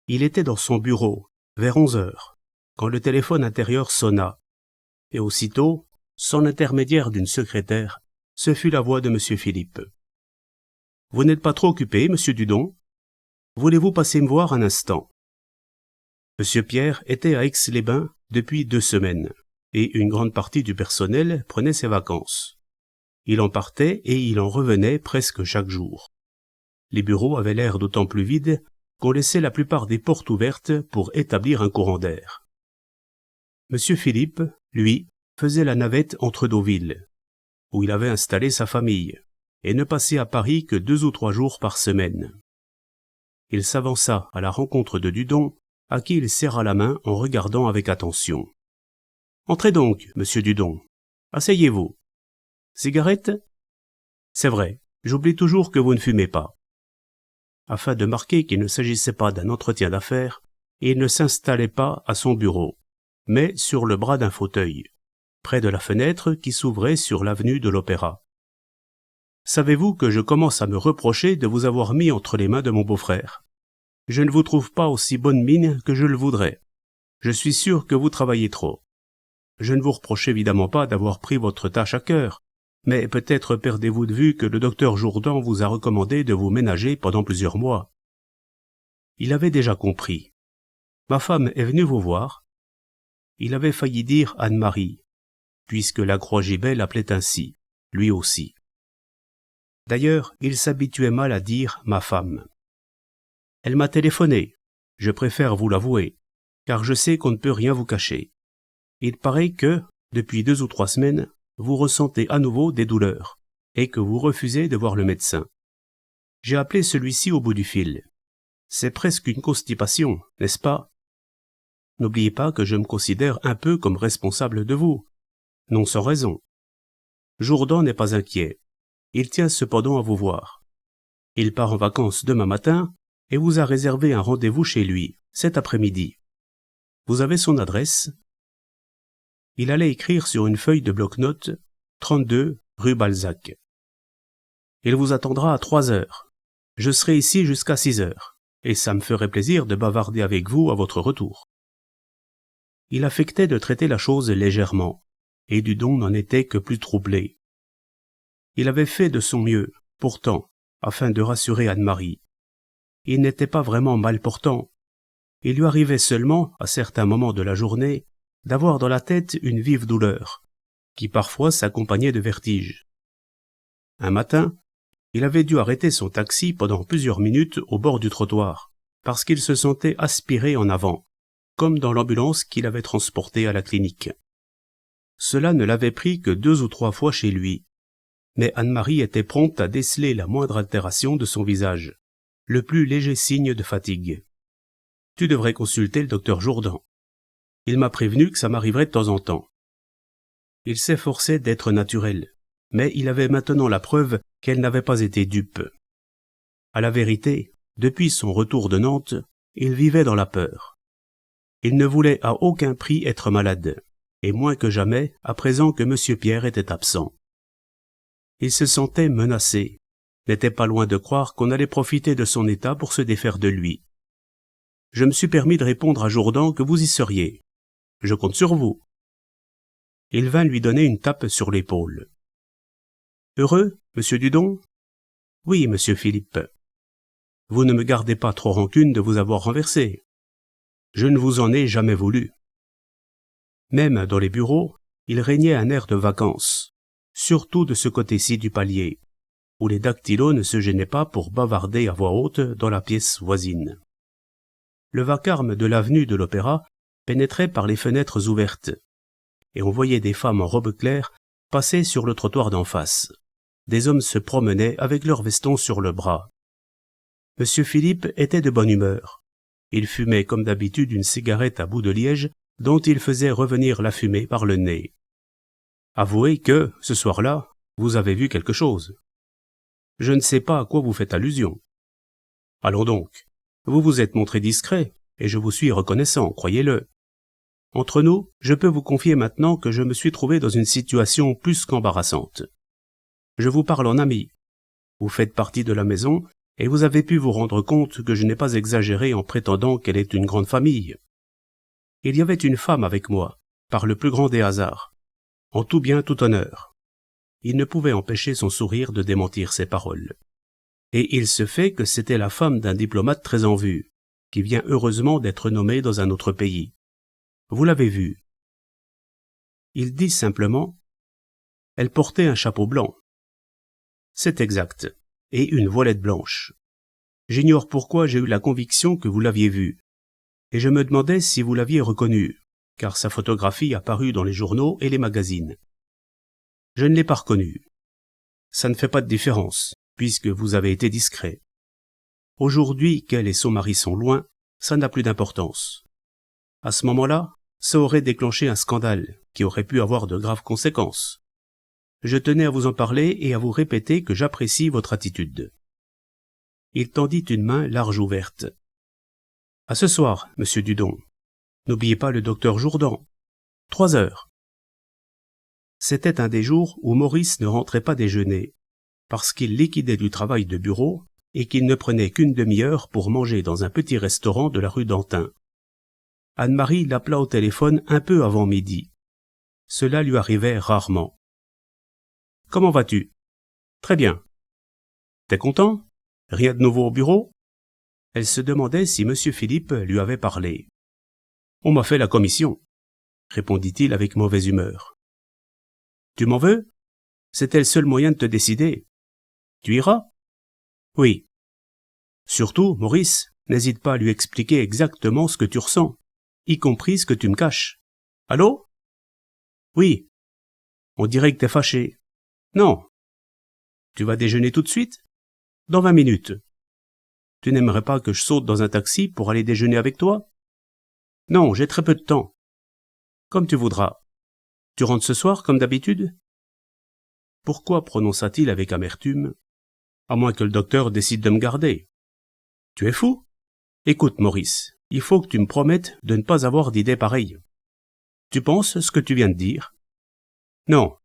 Il était dans son bureau, vers 11 heures, quand le téléphone intérieur sonna, et aussitôt, sans l'intermédiaire d'une secrétaire, ce fut la voix de M. Philippe. « Vous n'êtes pas trop occupé, Monsieur Dudon? Voulez-vous passer me voir un instant ?» M. Pierre était à Aix-les-Bains depuis 2 semaines, et une grande partie du personnel prenait ses vacances. Il en partait et il en revenait presque chaque jour. Les bureaux avaient l'air d'autant plus vides qu'on laissait la plupart des portes ouvertes pour établir un courant d'air. M. Philippe, lui, faisait la navette entre Deauville, où il avait installé sa famille, et ne passait à Paris que 2 ou 3 jours par semaine. Il s'avança à la rencontre de Dudon, à qui il serra la main en regardant avec attention. « Entrez donc, Monsieur Dudon. Asseyez-vous. Cigarette ? C'est vrai, j'oublie toujours que vous ne fumez pas. » Afin de marquer qu'il ne s'agissait pas d'un entretien d'affaires, il ne s'installait pas à son bureau, mais sur le bras d'un fauteuil, près de la fenêtre qui s'ouvrait sur l'avenue de l'Opéra. « Savez-vous que je commence à me reprocher de vous avoir mis entre les mains de mon beau-frère ? Je ne vous trouve pas aussi bonne mine que je le voudrais. Je suis sûr que vous travaillez trop. Je ne vous reproche évidemment pas d'avoir pris votre tâche à cœur, mais peut-être perdez-vous de vue que le docteur Jourdan vous a recommandé de vous ménager pendant plusieurs mois. » Il avait déjà compris. « Ma femme est venue vous voir. » Il avait failli dire Anne-Marie, puisque la Croix-Gibet l'appelait ainsi, lui aussi. D'ailleurs, il s'habituait mal à dire « ma femme ». Elle m'a téléphoné, je préfère vous l'avouer, car je sais qu'on ne peut rien vous cacher. Il paraît que, depuis 2 ou 3 semaines, vous ressentez à nouveau des douleurs, et que vous refusez de voir le médecin. J'ai appelé celui-ci au bout du fil. C'est presque une constipation, n'est-ce pas? N'oubliez pas que je me considère un peu comme responsable de vous. Non sans raison. Jourdan n'est pas inquiet. Il tient cependant à vous voir. Il part en vacances demain matin, et vous a réservé un rendez-vous chez lui, cet après-midi. Vous avez son adresse? Il allait écrire sur une feuille de bloc-notes 32 rue Balzac. Il vous attendra à 3 heures. Je serai ici jusqu'à 6 heures, et ça me ferait plaisir de bavarder avec vous à votre retour. Il affectait de traiter la chose légèrement, et Dudon n'en était que plus troublé. Il avait fait de son mieux, pourtant, afin de rassurer Anne-Marie. Il n'était pas vraiment mal portant. Il lui arrivait seulement, à certains moments de la journée, d'avoir dans la tête une vive douleur, qui parfois s'accompagnait de vertiges. Un matin, il avait dû arrêter son taxi pendant plusieurs minutes au bord du trottoir, parce qu'il se sentait aspiré en avant, comme dans l'ambulance qu'il avait transporté à la clinique. Cela ne l'avait pris que 2 ou 3 fois chez lui, mais Anne-Marie était prompte à déceler la moindre altération de son visage, le plus léger signe de fatigue. « Tu devrais consulter le docteur Jourdan. Il m'a prévenu que ça m'arriverait de temps en temps. » Il s'efforçait d'être naturel, mais il avait maintenant la preuve qu'elle n'avait pas été dupe. À la vérité, depuis son retour de Nantes, il vivait dans la peur. Il ne voulait à aucun prix être malade, et moins que jamais à présent que M. Pierre était absent. Il se sentait menacé, n'était pas loin de croire qu'on allait profiter de son état pour se défaire de lui. « Je me suis permis de répondre à Jourdan que vous y seriez. Je compte sur vous. » Il vint lui donner une tape sur l'épaule. « Heureux, Monsieur Dudon ? » ?»« Oui, Monsieur Philippe. »« Vous ne me gardez pas trop rancune de vous avoir renversé. Je ne vous en ai jamais voulu. » Même dans les bureaux, il régnait un air de vacances, surtout de ce côté-ci du palier, où les dactylos ne se gênaient pas pour bavarder à voix haute dans la pièce voisine. Le vacarme de l'avenue de l'Opéra pénétrait par les fenêtres ouvertes, et on voyait des femmes en robe claire passer sur le trottoir d'en face. Des hommes se promenaient avec leurs vestons sur le bras. Monsieur Philippe était de bonne humeur. Il fumait comme d'habitude une cigarette à bout de liège dont il faisait revenir la fumée par le nez. « Avouez que, ce soir-là, vous avez vu quelque chose. Je ne sais pas à quoi vous faites allusion. Allons donc, vous vous êtes montré discret, et je vous suis reconnaissant, croyez-le. Entre nous, je peux vous confier maintenant que je me suis trouvé dans une situation plus qu'embarrassante. Je vous parle en ami. Vous faites partie de la maison, Et vous avez pu vous rendre compte que je n'ai pas exagéré en prétendant qu'elle est une grande famille. Il y avait une femme avec moi, par le plus grand des hasards, en tout bien, tout honneur. Il ne pouvait empêcher son sourire de démentir ses paroles. Et il se fait que c'était la femme d'un diplomate très en vue, qui vient heureusement d'être nommé dans un autre pays. Vous l'avez vue. Il dit simplement « Elle portait un chapeau blanc ». C'est exact, et une voilette blanche. J'ignore pourquoi j'ai eu la conviction que vous l'aviez vue, et je me demandais si vous l'aviez reconnue, car sa photographie a paru dans les journaux et les magazines. Je ne l'ai pas reconnue. Ça ne fait pas de différence, puisque vous avez été discret. Aujourd'hui qu'elle et son mari sont loin, ça n'a plus d'importance. À ce moment-là, ça aurait déclenché un scandale qui aurait pu avoir de graves conséquences. Je tenais à vous en parler et à vous répéter que j'apprécie votre attitude. Il tendit une main large ouverte. À ce soir, monsieur Dudon. N'oubliez pas le docteur Jourdan. 3 heures. C'était un des jours où Maurice ne rentrait pas déjeuner, parce qu'il liquidait du travail de bureau et qu'il ne prenait qu'une demi-heure pour manger dans un petit restaurant de la rue d'Antin. Anne-Marie l'appela au téléphone un peu avant midi. Cela lui arrivait rarement. « Comment vas-tu ?»« Très bien. »« T'es content ? Rien de nouveau au bureau ?» Elle se demandait si M. Philippe lui avait parlé. « On m'a fait la commission, » répondit-il avec mauvaise humeur. « Tu m'en veux ? C'était le seul moyen de te décider. Tu iras ? » ?»« Oui. »« Surtout, Maurice, n'hésite pas à lui expliquer exactement ce que tu ressens, y compris ce que tu me caches. »« Allô ? » ?»« Oui. »« On dirait que t'es fâché. »« Non. »« Tu vas déjeuner tout de suite ? » ?»« Dans 20 minutes. »« Tu n'aimerais pas que je saute dans un taxi pour aller déjeuner avec toi ? » ?»« Non, j'ai très peu de temps. »« Comme tu voudras. Tu rentres ce soir comme d'habitude ? » Pourquoi prononça-t-il avec amertume ? À moins que le docteur décide de me garder. Tu es fou ? Écoute, Maurice, il faut que tu me promettes de ne pas avoir d'idée pareille. Tu penses ce que tu viens de dire ? Non.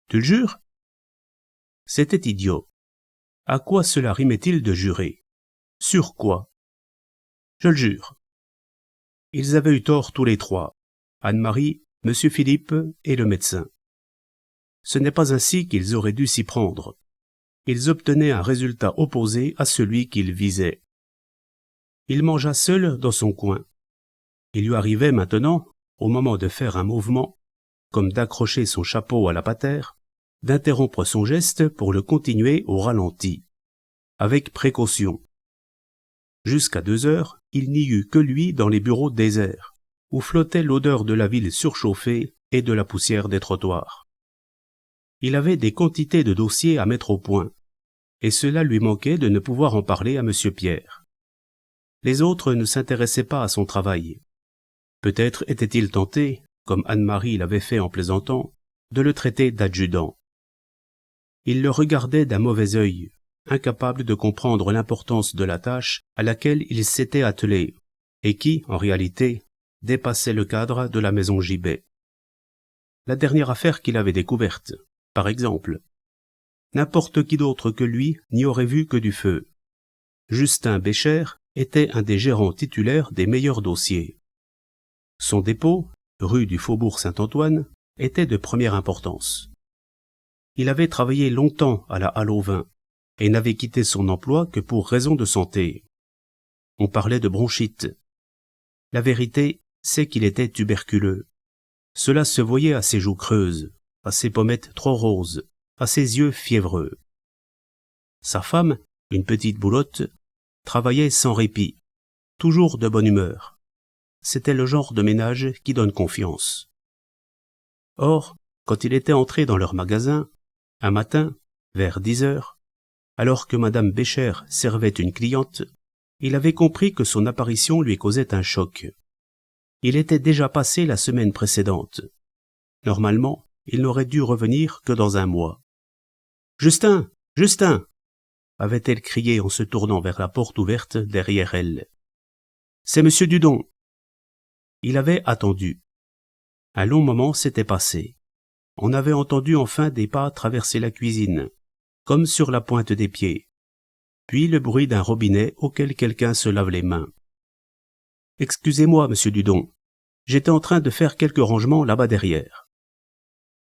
Tu le jures ? C'était idiot. À quoi cela rimait-il de jurer ? Sur quoi ? Je le jure. Ils avaient eu tort tous les trois, Anne-Marie, M. Philippe et le médecin. Ce n'est pas ainsi qu'ils auraient dû s'y prendre. Ils obtenaient un résultat opposé à celui qu'ils visaient. Il mangea seul dans son coin. Il lui arrivait maintenant, au moment de faire un mouvement, comme d'accrocher son chapeau à la patère, d'interrompre son geste pour le continuer au ralenti, avec précaution. Jusqu'à 2 heures, il n'y eut que lui dans les bureaux déserts, où flottait l'odeur de la ville surchauffée et de la poussière des trottoirs. Il avait des quantités de dossiers à mettre au point, et cela lui manquait de ne pouvoir en parler à M. Pierre. Les autres ne s'intéressaient pas à son travail. Peut-être était-il tenté, comme Anne-Marie l'avait fait en plaisantant, de le traiter d'adjudant. Il le regardait d'un mauvais œil, incapable de comprendre l'importance de la tâche à laquelle il s'était attelé, et qui, en réalité, dépassait le cadre de la maison Gibet. La dernière affaire qu'il avait découverte, par exemple. N'importe qui d'autre que lui n'y aurait vu que du feu. Justin Bécher était un des gérants titulaires des meilleurs dossiers. Son dépôt, rue du Faubourg Saint-Antoine, était de première importance. Il avait travaillé longtemps à la Halle aux Vins et n'avait quitté son emploi que pour raison de santé. On parlait de bronchite. La vérité, c'est qu'il était tuberculeux. Cela se voyait à ses joues creuses, à ses pommettes trop roses, à ses yeux fiévreux. Sa femme, une petite boulotte, travaillait sans répit, toujours de bonne humeur. C'était le genre de ménage qui donne confiance. Or, quand il était entré dans leur magasin, un matin, vers 10 heures, alors que madame Bécher servait une cliente, il avait compris que son apparition lui causait un choc. Il était déjà passé la semaine précédente. Normalement, il n'aurait dû revenir que dans un mois. « Justin ! Justin !» avait-elle crié en se tournant vers la porte ouverte derrière elle. « C'est monsieur Dudon !» Il avait attendu. Un long moment s'était passé. On avait entendu enfin des pas traverser la cuisine, comme sur la pointe des pieds. puis le bruit d'un robinet auquel quelqu'un se lave les mains. « Excusez-moi, monsieur Dudon, j'étais en train de faire quelques rangements là-bas derrière. »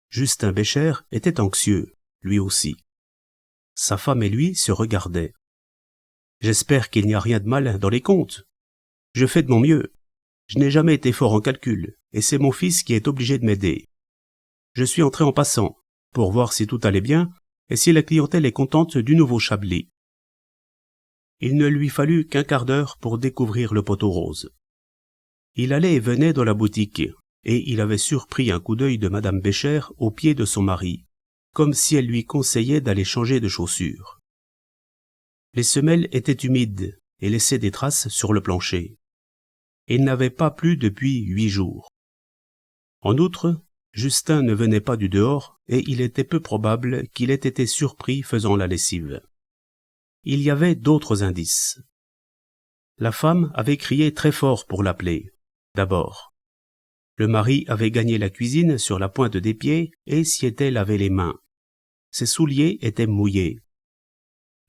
Justin Bécher était anxieux, lui aussi. Sa femme et lui se regardaient. « J'espère qu'il n'y a rien de mal dans les comptes. Je fais de mon mieux. Je n'ai jamais été fort en calcul, et c'est mon fils qui est obligé de m'aider. Je suis entré en passant, pour voir si tout allait bien, et si la clientèle est contente du nouveau Chablis. » Il ne lui fallut qu'un quart d'heure pour découvrir le poteau rose. Il allait et venait dans la boutique, et il avait surpris un coup d'œil de madame Bécher au pied de son mari, comme si elle lui conseillait d'aller changer de chaussures. Les semelles étaient humides et laissaient des traces sur le plancher. Il n'avait pas plu depuis 8 jours. En outre, Justin ne venait pas du dehors, et il était peu probable qu'il ait été surpris faisant la lessive. Il y avait d'autres indices. La femme avait crié très fort pour l'appeler, d'abord. Le mari avait gagné la cuisine sur la pointe des pieds et s'y était lavé les mains. Ses souliers étaient mouillés.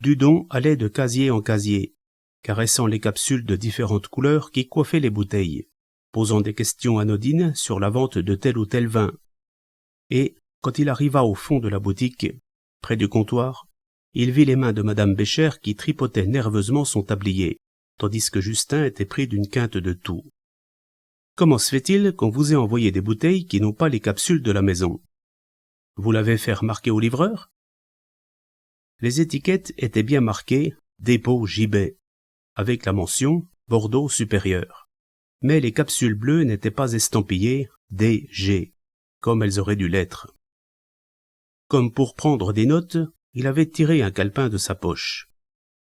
Dudon allait de casier en casier, caressant les capsules de différentes couleurs qui coiffaient les bouteilles, posant des questions anodines sur la vente de tel ou tel vin. Et, quand il arriva au fond de la boutique, près du comptoir, il vit les mains de madame Bécher qui tripotait nerveusement son tablier, tandis que Justin était pris d'une quinte de toux. « Comment se fait-il qu'on vous ait envoyé des bouteilles qui n'ont pas les capsules de la maison? Vous l'avez fait remarquer au livreur? » Les étiquettes étaient bien marquées « Dépôt Gibet », avec la mention « Bordeaux supérieur ». Mais les capsules bleues n'étaient pas estampillées « DG », comme elles auraient dû l'être. Comme pour prendre des notes, il avait tiré un calepin de sa poche,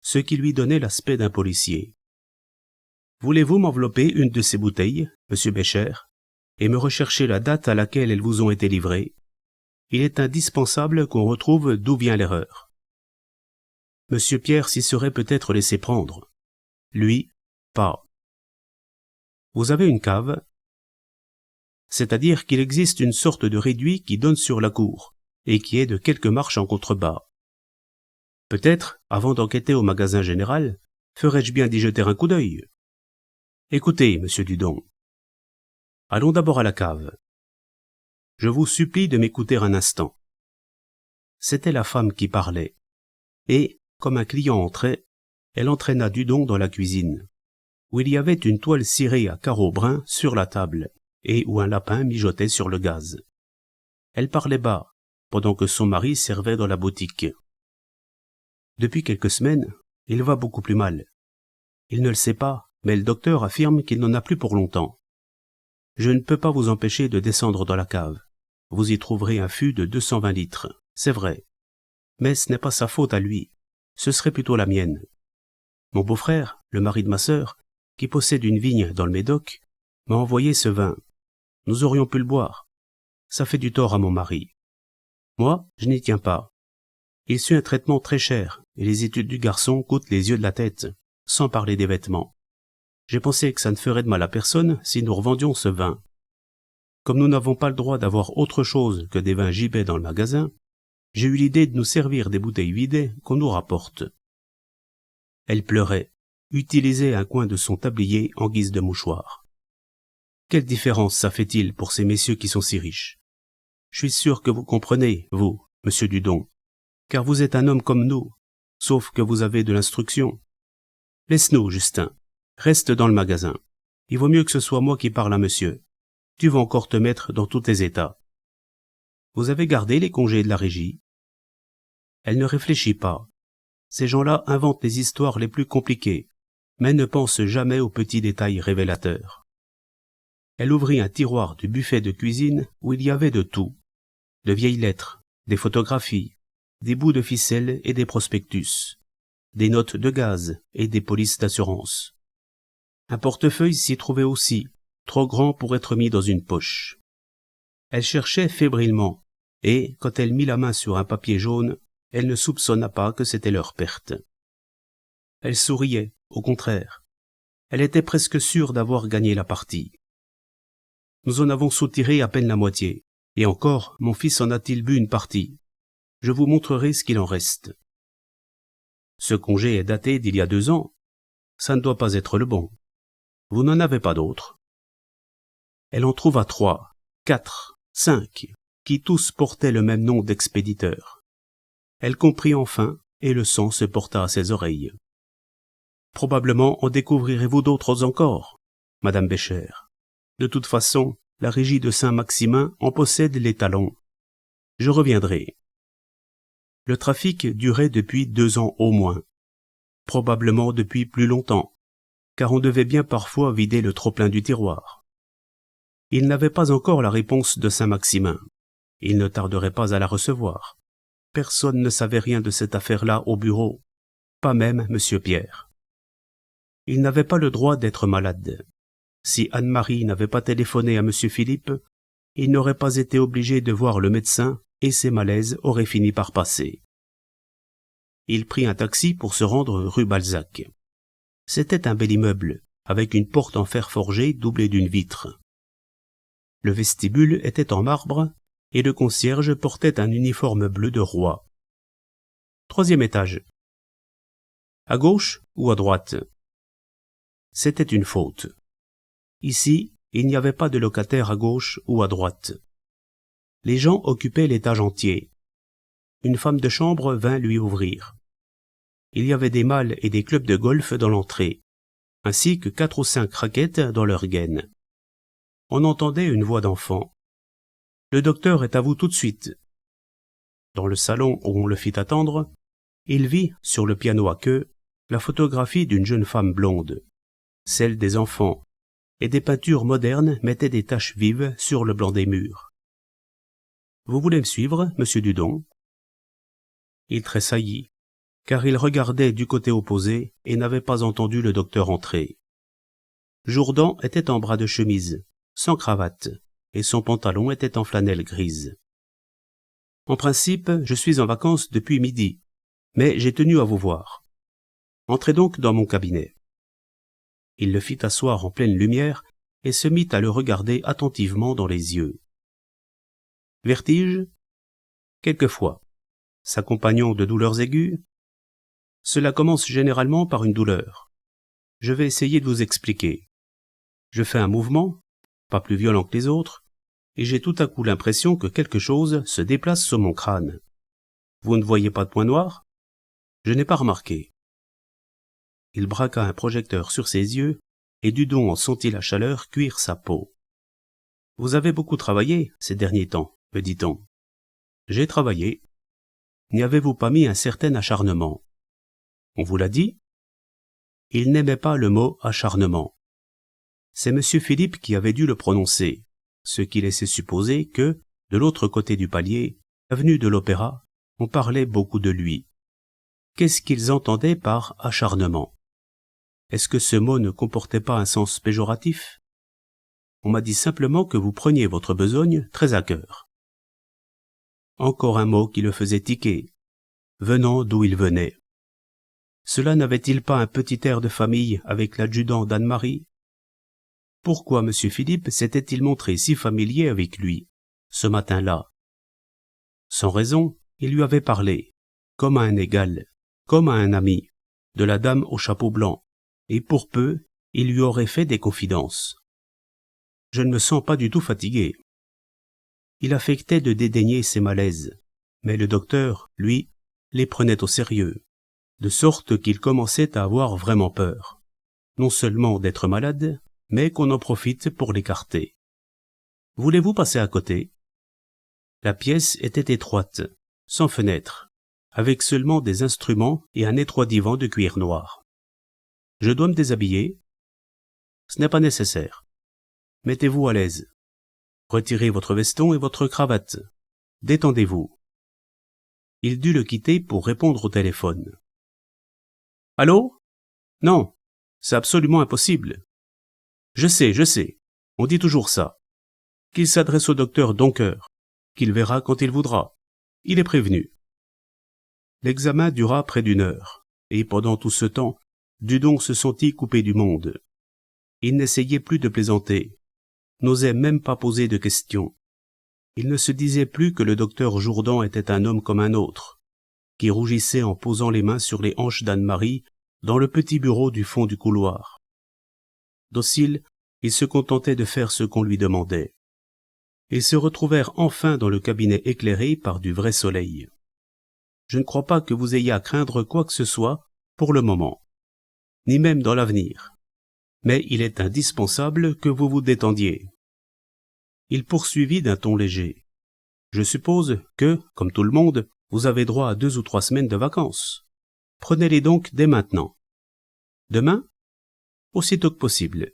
ce qui lui donnait l'aspect d'un policier. « Voulez-vous m'envelopper une de ces bouteilles, monsieur Bécher, et me rechercher la date à laquelle elles vous ont été livrées? Il est indispensable qu'on retrouve d'où vient l'erreur. » Monsieur Pierre s'y serait peut-être laissé prendre. Lui, pas. « Vous avez une cave? » C'est-à-dire qu'il existe une sorte de réduit qui donne sur la cour, et qui est de quelques marches en contrebas. Peut-être, avant d'enquêter au magasin général, ferais-je bien d'y jeter un coup d'œil. Écoutez, monsieur Dudon. Allons d'abord à la cave. Je vous supplie de m'écouter un instant. C'était la femme qui parlait, et, comme un client entrait, elle entraîna Dudon dans la cuisine, où il y avait une toile cirée à carreaux bruns sur la table, et où un lapin mijotait sur le gaz. Elle parlait bas, pendant que son mari servait dans la boutique. Depuis quelques semaines, il va beaucoup plus mal. Il ne le sait pas, mais le docteur affirme qu'il n'en a plus pour longtemps. Je ne peux pas vous empêcher de descendre dans la cave. Vous y trouverez un fût de 220 litres, c'est vrai. Mais ce n'est pas sa faute à lui, ce serait plutôt la mienne. Mon beau-frère, le mari de ma sœur, qui possède une vigne dans le Médoc, m'a envoyé ce vin. Nous aurions pu le boire. Ça fait du tort à mon mari. Moi, je n'y tiens pas. Il suit un traitement très cher, et les études du garçon coûtent les yeux de la tête, sans parler des vêtements. J'ai pensé que ça ne ferait de mal à personne si nous revendions ce vin. Comme nous n'avons pas le droit d'avoir autre chose que des vins Gibet dans le magasin, j'ai eu l'idée de nous servir des bouteilles vidées qu'on nous rapporte. Elle pleurait, utilisait un coin de son tablier en guise de mouchoir. Quelle différence ça fait-il pour ces messieurs qui sont si riches? Je suis sûr que vous comprenez, vous, monsieur Dudon, car vous êtes un homme comme nous, sauf que vous avez de l'instruction. Laisse-nous, Justin. Reste dans le magasin. Il vaut mieux que ce soit moi qui parle à monsieur. Tu vas encore te mettre dans tous tes états. Vous avez gardé les congés de la régie? Elle ne réfléchit pas. Ces gens-là inventent les histoires les plus compliquées, mais ne pensent jamais aux petits détails révélateurs. Elle ouvrit un tiroir du buffet de cuisine où il y avait de tout. De vieilles lettres, des photographies, des bouts de ficelle et des prospectus, des notes de gaz et des polices d'assurance. Un portefeuille s'y trouvait aussi, trop grand pour être mis dans une poche. Elle cherchait fébrilement, et, quand elle mit la main sur un papier jaune, elle ne soupçonna pas que c'était leur perte. Elle souriait, au contraire. Elle était presque sûre d'avoir gagné la partie. Nous en avons soutiré à peine la moitié, et encore, mon fils en a-t-il bu une partie. Je vous montrerai ce qu'il en reste. Ce congé est daté d'il y a 2 ans. Ça ne doit pas être le bon. Vous n'en avez pas d'autres. Elle en trouva 3, 4, 5, qui tous portaient le même nom d'expéditeur. Elle comprit enfin, et le sang se porta à ses oreilles. Probablement en découvrirez-vous d'autres encore, Madame Bécher. De toute façon, la régie de Saint-Maximin en possède les talons. Je reviendrai. Le trafic durait depuis 2 ans au moins. Probablement depuis plus longtemps, car on devait bien parfois vider le trop-plein du tiroir. Il n'avait pas encore la réponse de Saint-Maximin. Il ne tarderait pas à la recevoir. Personne ne savait rien de cette affaire-là au bureau, pas même M. Pierre. Il n'avait pas le droit d'être malade. Si Anne-Marie n'avait pas téléphoné à M. Philippe, il n'aurait pas été obligé de voir le médecin et ses malaises auraient fini par passer. Il prit un taxi pour se rendre rue Balzac. C'était un bel immeuble, avec une porte en fer forgé doublée d'une vitre. Le vestibule était en marbre et le concierge portait un uniforme bleu de roi. 3e étage. À gauche ou à droite? C'était une faute. Ici, il n'y avait pas de locataire à gauche ou à droite. Les gens occupaient l'étage entier. Une femme de chambre vint lui ouvrir. Il y avait des malles et des clubs de golf dans l'entrée, ainsi que 4 ou 5 raquettes dans leurs gaines. On entendait une voix d'enfant. « Le docteur est à vous tout de suite. » Dans le salon où on le fit attendre, il vit, sur le piano à queue, la photographie d'une jeune femme blonde, celle des enfants, et des peintures modernes mettaient des taches vives sur le blanc des murs. « Vous voulez me suivre, monsieur Dudon ?» Il tressaillit, car il regardait du côté opposé et n'avait pas entendu le docteur entrer. Jourdan était en bras de chemise, sans cravate, et son pantalon était en flanelle grise. « En principe, je suis en vacances depuis midi, mais j'ai tenu à vous voir. Entrez donc dans mon cabinet. » Il le fit asseoir en pleine lumière et se mit à le regarder attentivement dans les yeux. Vertige? Quelquefois. S'accompagnant de douleurs aiguës? Cela commence généralement par une douleur. Je vais essayer de vous expliquer. Je fais un mouvement, pas plus violent que les autres, et j'ai tout à coup l'impression que quelque chose se déplace sur mon crâne. Vous ne voyez pas de point noir? Je n'ai pas remarqué. Il braqua un projecteur sur ses yeux, et Dudon en sentit la chaleur cuire sa peau. « Vous avez beaucoup travaillé ces derniers temps, me dit-on. »« J'ai travaillé. N'y avez-vous pas mis un certain acharnement? » »« On vous l'a dit ?» Il n'aimait pas le mot « acharnement ». C'est M. Philippe qui avait dû le prononcer, ce qui laissait supposer que, de l'autre côté du palier, avenue de l'Opéra, on parlait beaucoup de lui. Qu'est-ce qu'ils entendaient par « acharnement » ? Est-ce que ce mot ne comportait pas un sens péjoratif? On m'a dit simplement que vous preniez votre besogne très à cœur. Encore un mot qui le faisait tiquer, venant d'où il venait. Cela n'avait-il pas un petit air de famille avec l'adjudant d'Anne-Marie? Pourquoi M. Philippe s'était-il montré si familier avec lui, ce matin-là? Sans raison, il lui avait parlé, comme à un égal, comme à un ami, de la dame au chapeau blanc, et pour peu, il lui aurait fait des confidences. Je ne me sens pas du tout fatigué. Il affectait de dédaigner ses malaises, mais le docteur, lui, les prenait au sérieux, de sorte qu'il commençait à avoir vraiment peur, non seulement d'être malade, mais qu'on en profite pour l'écarter. « Voulez-vous passer à côté ?» La pièce était étroite, sans fenêtre, avec seulement des instruments et un étroit divan de cuir noir. « Je dois me déshabiller ?»« Ce n'est pas nécessaire. Mettez-vous à l'aise. Retirez votre veston et votre cravate. Détendez-vous. » Il dut le quitter pour répondre au téléphone. « Allô? Non, c'est absolument impossible. Je sais, on dit toujours ça. Qu'il s'adresse au docteur Doncker, qu'il verra quand il voudra. Il est prévenu. » L'examen dura près d'1 heure, et pendant tout ce temps, Dudon se sentit coupé du monde. Il n'essayait plus de plaisanter, n'osait même pas poser de questions. Il ne se disait plus que le docteur Jourdan était un homme comme un autre. qui rougissait en posant les mains sur les hanches d'Anne-Marie dans le petit bureau du fond du couloir. Docile, il se contentait de faire ce qu'on lui demandait. Ils se retrouvèrent enfin dans le cabinet éclairé par du vrai soleil. Je ne crois pas que vous ayez à craindre quoi que ce soit pour le moment, ni même dans l'avenir. Mais il est indispensable que vous vous détendiez. Il poursuivit d'un ton léger. Je suppose que, comme tout le monde, vous avez droit à 2 ou 3 semaines de vacances. Prenez-les donc dès maintenant. Demain? Aussitôt que possible.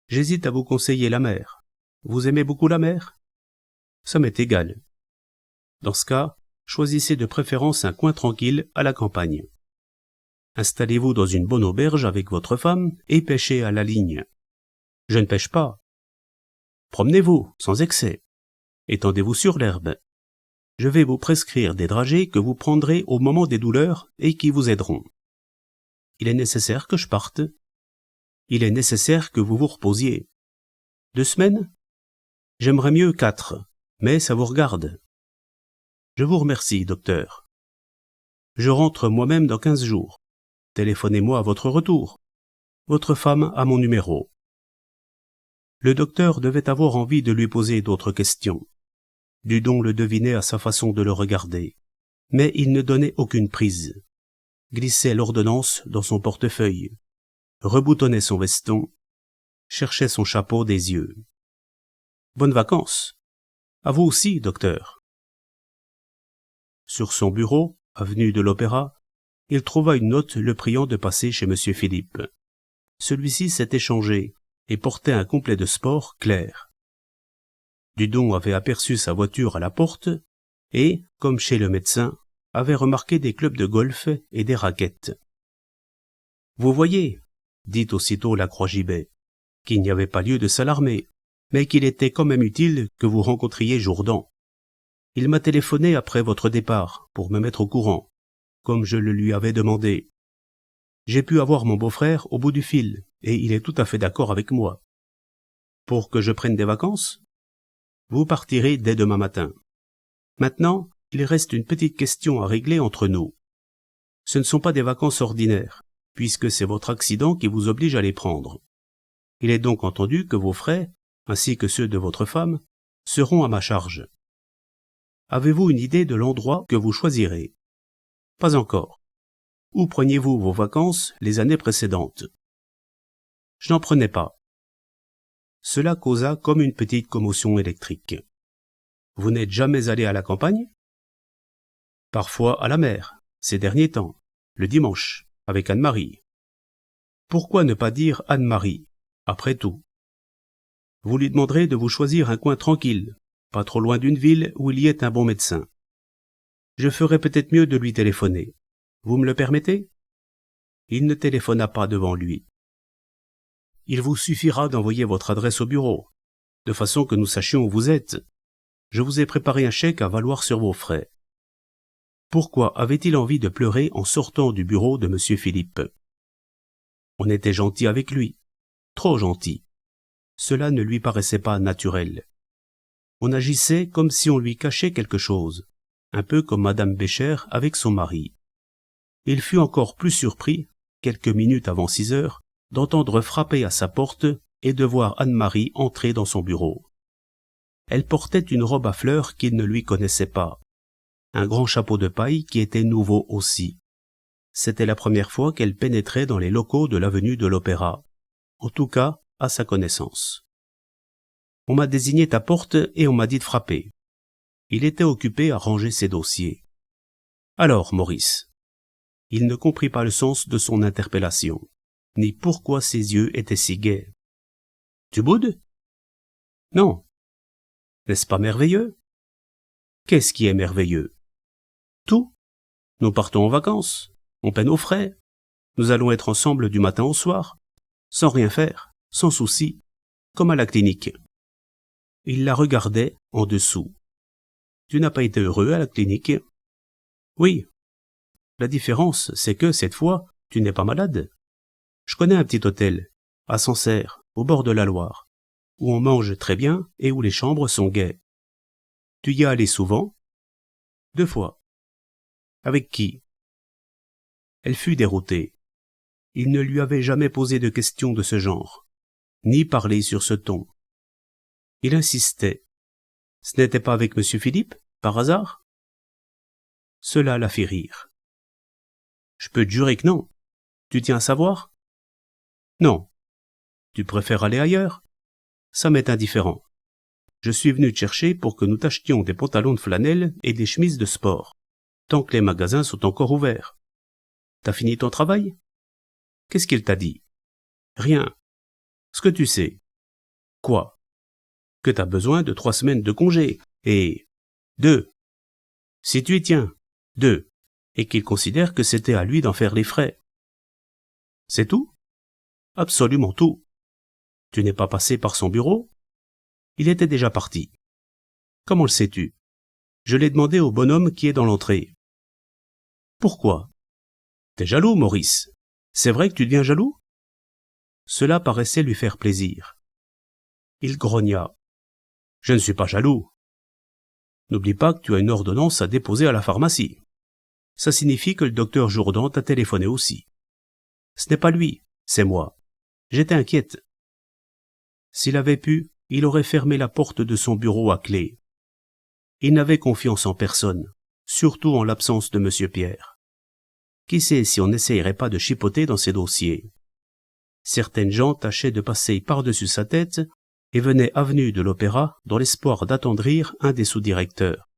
J'hésite à vous conseiller la mer. Vous aimez beaucoup la mer? Ça m'est égal. Dans ce cas, choisissez de préférence un coin tranquille à la campagne. Installez-vous dans une bonne auberge avec votre femme et pêchez à la ligne. Je ne pêche pas. Promenez-vous, sans excès. Étendez-vous sur l'herbe. Je vais vous prescrire des dragées que vous prendrez au moment des douleurs et qui vous aideront. Il est nécessaire que je parte. Il est nécessaire que vous vous reposiez. 2 semaines? J'aimerais mieux 4, mais ça vous regarde. Je vous remercie, docteur. Je rentre moi-même dans 15 jours. Téléphonez-moi à votre retour. Votre femme a mon numéro. Le docteur devait avoir envie de lui poser d'autres questions. Dudon le devinait à sa façon de le regarder, mais il ne donnait aucune prise. Glissait l'ordonnance dans son portefeuille, reboutonnait son veston, cherchait son chapeau des yeux. Bonnes vacances. À vous aussi, docteur. Sur son bureau, avenue de l'Opéra, il trouva une note le priant de passer chez M. Philippe. Celui-ci s'était changé et portait un complet de sport clair. Dudon avait aperçu sa voiture à la porte et, comme chez le médecin, avait remarqué des clubs de golf et des raquettes. « Vous voyez, dit aussitôt la Croix-Gibet, qu'il n'y avait pas lieu de s'alarmer, mais qu'il était quand même utile que vous rencontriez Jourdan. Il m'a téléphoné après votre départ pour me mettre au courant, comme je le lui avais demandé. J'ai pu avoir mon beau-frère au bout du fil, et il est tout à fait d'accord avec moi. Pour que je prenne des vacances? Vous partirez dès demain matin. Maintenant, il reste une petite question à régler entre nous. Ce ne sont pas des vacances ordinaires, puisque c'est votre accident qui vous oblige à les prendre. Il est donc entendu que vos frais, ainsi que ceux de votre femme, seront à ma charge. Avez-vous une idée de l'endroit que vous choisirez? Pas encore. Où preniez-vous vos vacances les années précédentes? Je n'en prenais pas. Cela causa comme une petite commotion électrique. Vous n'êtes jamais allé à la campagne? Parfois à la mer, ces derniers temps, le dimanche, avec Anne-Marie. Pourquoi ne pas dire Anne-Marie, après tout? Vous lui demanderez de vous choisir un coin tranquille, pas trop loin d'une ville où il y ait un bon médecin. Je ferais peut-être mieux de lui téléphoner. Vous me le permettez? Il ne téléphona pas devant lui. Il vous suffira d'envoyer votre adresse au bureau, de façon que nous sachions où vous êtes. Je vous ai préparé un chèque à valoir sur vos frais. Pourquoi avait-il envie de pleurer en sortant du bureau de M. Philippe? On était gentil avec lui, trop gentil. Cela ne lui paraissait pas naturel. On agissait comme si on lui cachait quelque chose, un peu comme Madame Bécher avec son mari. Il fut encore plus surpris, quelques minutes avant 6 heures, d'entendre frapper à sa porte et de voir Anne-Marie entrer dans son bureau. Elle portait une robe à fleurs qu'il ne lui connaissait pas, un grand chapeau de paille qui était nouveau aussi. C'était la première fois qu'elle pénétrait dans les locaux de l'avenue de l'Opéra, en tout cas à sa connaissance. On m'a désigné ta porte et on m'a dit de frapper. Il était occupé à ranger ses dossiers. Alors, Maurice? Il ne comprit pas le sens de son interpellation, ni pourquoi ses yeux étaient si gais. Tu boudes? Non. N'est-ce pas merveilleux? Qu'est-ce qui est merveilleux? Tout. Nous partons en vacances, on paie nos frais, nous allons être ensemble du matin au soir, sans rien faire, sans souci, comme à la clinique. Il la regardait en dessous. Tu n'as pas été heureux à la clinique? Oui. La différence, c'est que, cette fois, tu n'es pas malade. Je connais un petit hôtel, à Sancerre, au bord de la Loire, où on mange très bien et où les chambres sont gaies. Tu y es allé souvent? 2 fois. Avec qui? Elle fut déroutée. Il ne lui avait jamais posé de questions de ce genre, ni parlé sur ce ton. Il insistait. Ce n'était pas avec M. Philippe, par hasard? Cela la fit rire. Je peux te jurer que non. Tu tiens à savoir? Non. Tu préfères aller ailleurs? Ça m'est indifférent. Je suis venu te chercher pour que nous t'achetions des pantalons de flanelle et des chemises de sport, tant que les magasins sont encore ouverts. T'as fini ton travail? Qu'est-ce qu'il t'a dit? Rien. Ce que tu sais. Quoi? Que t'as besoin de 3 semaines de congé, et 2. Si tu y tiens, 2. Et qu'il considère que c'était à lui d'en faire les frais. C'est tout? Absolument tout. Tu n'es pas passé par son bureau? Il était déjà parti. Comment le sais-tu? Je l'ai demandé au bonhomme qui est dans l'entrée. Pourquoi? T'es jaloux, Maurice. C'est vrai que tu deviens jaloux? Cela paraissait lui faire plaisir. Il grogna. Je ne suis pas jaloux. N'oublie pas que tu as une ordonnance à déposer à la pharmacie. Ça signifie que le docteur Jourdan t'a téléphoné aussi. Ce n'est pas lui, c'est moi. J'étais inquiète. S'il avait pu, il aurait fermé la porte de son bureau à clé. Il n'avait confiance en personne, surtout en l'absence de M. Pierre. Qui sait si on n'essayerait pas de chipoter dans ses dossiers? Certaines gens tâchaient de passer par-dessus sa tête et venaient avenue de l'Opéra dans l'espoir d'attendrir un des sous-directeurs.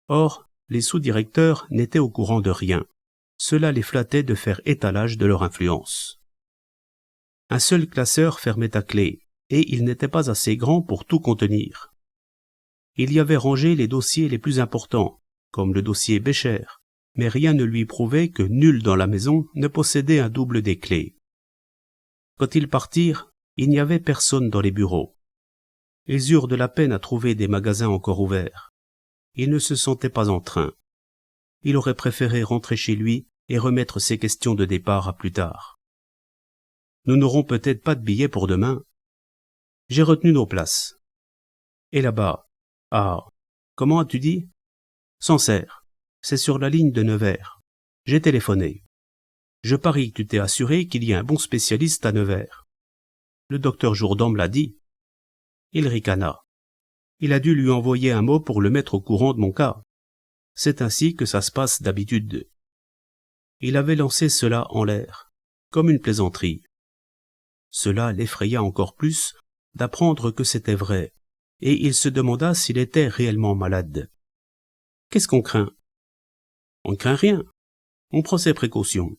Or, les sous-directeurs n'étaient au courant de rien. Cela les flattait de faire étalage de leur influence. Un seul classeur fermait à clé, et il n'était pas assez grand pour tout contenir. Il y avait rangé les dossiers les plus importants, comme le dossier Bécher, mais rien ne lui prouvait que nul dans la maison ne possédait un double des clés. Quand ils partirent, il n'y avait personne dans les bureaux. Ils eurent de la peine à trouver des magasins encore ouverts. Il ne se sentait pas en train. Il aurait préféré rentrer chez lui et remettre ses questions de départ à plus tard. Nous n'aurons peut-être pas de billets pour demain. J'ai retenu nos places. Et là-bas, ah, comment as-tu dit? Sancerre, c'est sur la ligne de Nevers. J'ai téléphoné. Je parie que tu t'es assuré qu'il y a un bon spécialiste à Nevers. Le docteur Jourdan me l'a dit. Il ricana. Il a dû lui envoyer un mot pour le mettre au courant de mon cas. C'est ainsi que ça se passe d'habitude. Il avait lancé cela en l'air, comme une plaisanterie. Cela l'effraya encore plus d'apprendre que c'était vrai, et il se demanda s'il était réellement malade. Qu'est-ce qu'on craint? On ne craint rien. On prend ses précautions.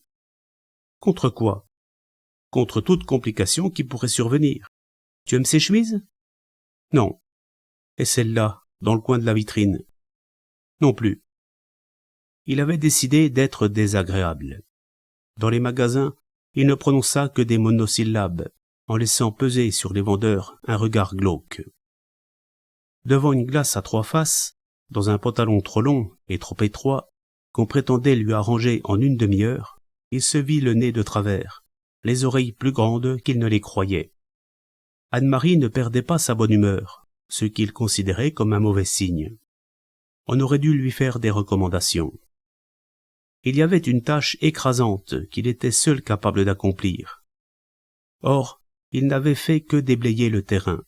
Contre quoi? Contre toute complication qui pourrait survenir. Tu aimes ces chemises? Non. Et celle-là, dans le coin de la vitrine? Non plus. Il avait décidé d'être désagréable. Dans les magasins, il ne prononça que des monosyllabes, en laissant peser sur les vendeurs un regard glauque. Devant une glace à 3 faces, dans un pantalon trop long et trop étroit, qu'on prétendait lui arranger en une demi-heure, il se vit le nez de travers, les oreilles plus grandes qu'il ne les croyait. Anne-Marie ne perdait pas sa bonne humeur, ce qu'il considérait comme un mauvais signe. On aurait dû lui faire des recommandations. Il y avait une tâche écrasante qu'il était seul capable d'accomplir. Or, il n'avait fait que déblayer le terrain.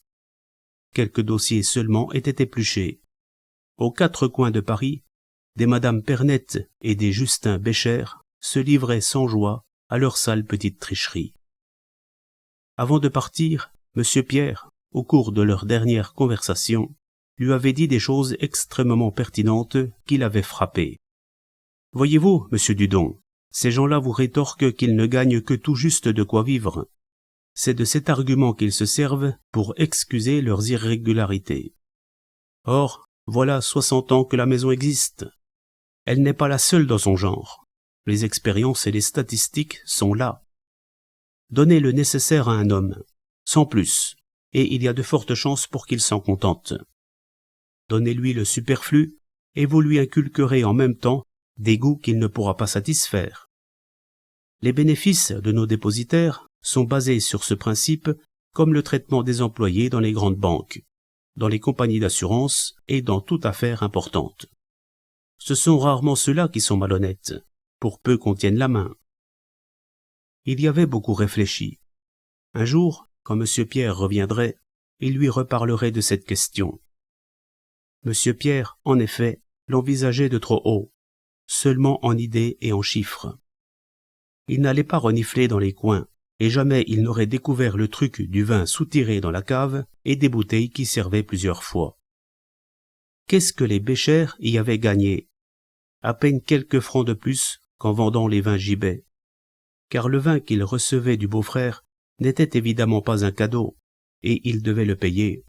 Quelques dossiers seulement étaient épluchés. Aux 4 coins de Paris, des Madame Pernette et des Justin Bécher se livraient sans joie à leur sale petite tricherie. Avant de partir, M. Pierre, au cours de leur dernière conversation, lui avait dit des choses extrêmement pertinentes qui l'avaient frappé. « Voyez-vous, monsieur Dudon, ces gens-là vous rétorquent qu'ils ne gagnent que tout juste de quoi vivre. C'est de cet argument qu'ils se servent pour excuser leurs irrégularités. Or, voilà 60 ans que la maison existe. Elle n'est pas la seule dans son genre. Les expériences et les statistiques sont là. Donnez le nécessaire à un homme, sans plus, et il y a de fortes chances pour qu'il s'en contente. Donnez-lui le superflu, et vous lui inculquerez en même temps des goûts qu'il ne pourra pas satisfaire. Les bénéfices de nos dépositaires sont basés sur ce principe comme le traitement des employés dans les grandes banques, dans les compagnies d'assurance et dans toute affaire importante. Ce sont rarement ceux-là qui sont malhonnêtes, pour peu qu'on tienne la main. Il y avait beaucoup réfléchi. Un jour, quand M. Pierre reviendrait, il lui reparlerait de cette question. M. Pierre, en effet, l'envisageait de trop haut, seulement en idées et en chiffres. Il n'allait pas renifler dans les coins, et jamais il n'aurait découvert le truc du vin soutiré dans la cave et des bouteilles qui servaient plusieurs fois. Qu'est-ce que les Béchers y avaient gagné? À peine quelques francs de plus qu'en vendant les vins Gibet. Car le vin qu'ils recevaient du beau-frère n'était évidemment pas un cadeau, et ils devaient le payer.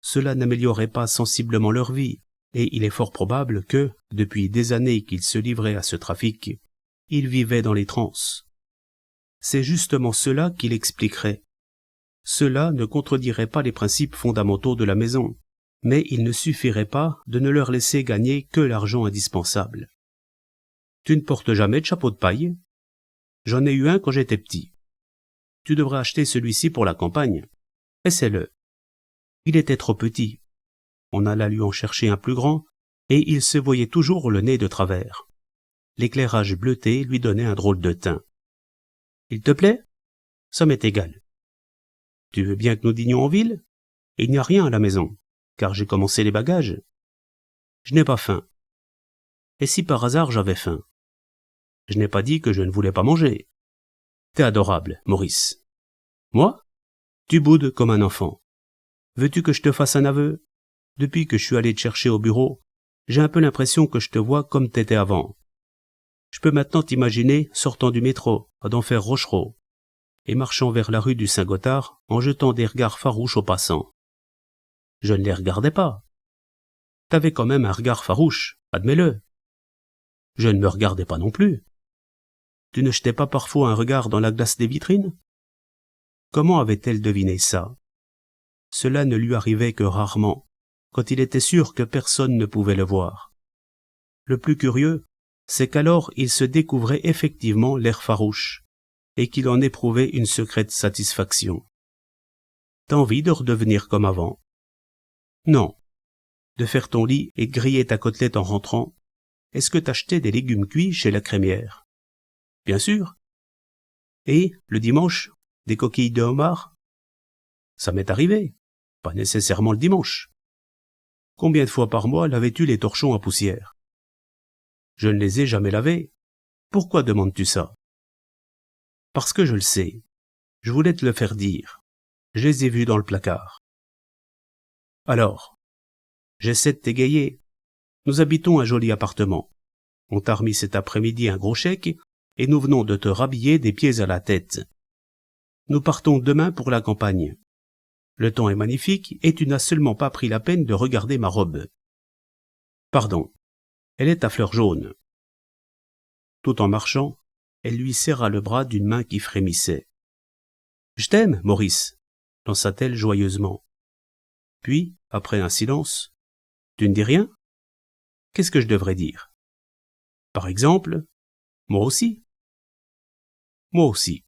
Cela n'améliorait pas sensiblement leur vie, et il est fort probable que, depuis des années qu'ils se livraient à ce trafic, ils vivaient dans les transes. C'est justement cela qui l'expliquerait. Cela ne contredirait pas les principes fondamentaux de la maison, mais il ne suffirait pas de ne leur laisser gagner que l'argent indispensable. Tu ne portes jamais de chapeau de paille? J'en ai eu un quand j'étais petit. Tu devrais acheter celui-ci pour la campagne. Essaie-le. Il était trop petit. On alla lui en chercher un plus grand, et il se voyait toujours le nez de travers. L'éclairage bleuté lui donnait un drôle de teint. Il te plaît? Ça m'est égal. Tu veux bien que nous dînions en ville? Il n'y a rien à la maison, car j'ai commencé les bagages. Je n'ai pas faim. Et si par hasard j'avais faim? Je n'ai pas dit que je ne voulais pas manger. T'es adorable, Maurice. Moi? Tu boudes comme un enfant. Veux-tu que je te fasse un aveu? Depuis que je suis allé te chercher au bureau, j'ai un peu l'impression que je te vois comme t'étais avant. Je peux maintenant t'imaginer sortant du métro, à d'Enfer Rochereau, et marchant vers la rue du Saint-Gothard en jetant des regards farouches aux passants. Je ne les regardais pas. T'avais quand même un regard farouche, admets-le. Je ne me regardais pas non plus. Tu ne jetais pas parfois un regard dans la glace des vitrines? Comment avait-elle deviné ça? Cela ne lui arrivait que rarement, quand il était sûr que personne ne pouvait le voir. Le plus curieux, c'est qu'alors il se découvrait effectivement l'air farouche, et qu'il en éprouvait une secrète satisfaction. T'as envie de redevenir comme avant? Non. De faire ton lit et griller ta côtelette en rentrant? Est-ce que t'achetais des légumes cuits chez la crémière? Bien sûr. Et, le dimanche, des coquilles de homard? Ça m'est arrivé. Pas nécessairement le dimanche. Combien de fois par mois lavais-tu les torchons à poussière? Je ne les ai jamais lavés. Pourquoi demandes-tu ça? Parce que je le sais. Je voulais te le faire dire. Je les ai vus dans le placard. Alors, j'essaie de t'égayer. Nous habitons un joli appartement. On t'a remis cet après-midi un gros chèque, et nous venons de te rhabiller des pieds à la tête. Nous partons demain pour la campagne. Le temps est magnifique, et tu n'as seulement pas pris la peine de regarder ma robe. Pardon, elle est à fleurs jaunes. Tout en marchant, elle lui serra le bras d'une main qui frémissait. « Je t'aime, Maurice !» lança-t-elle joyeusement. Puis, après un silence, « Tu ne dis rien? Qu'est-ce que je devrais dire? Par exemple, moi aussi. Moi aussi.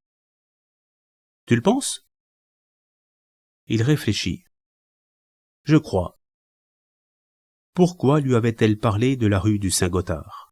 Tu le penses? » Il réfléchit. « Je crois. » Pourquoi lui avait-elle parlé de la rue du Saint-Gothard?